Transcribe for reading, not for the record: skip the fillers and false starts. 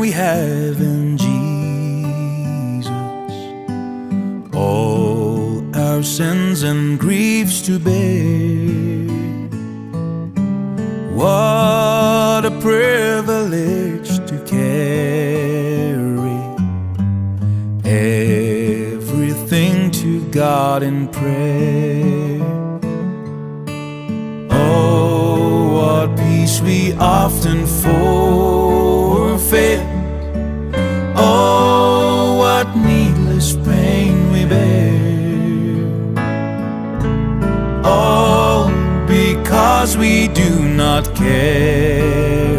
we have in Jesus, all our sins and griefs to bear. What a privilege to carry everything to God in prayer. Oh, what peace we often forfeit. Oh, what needless pain we bear. All because we do not care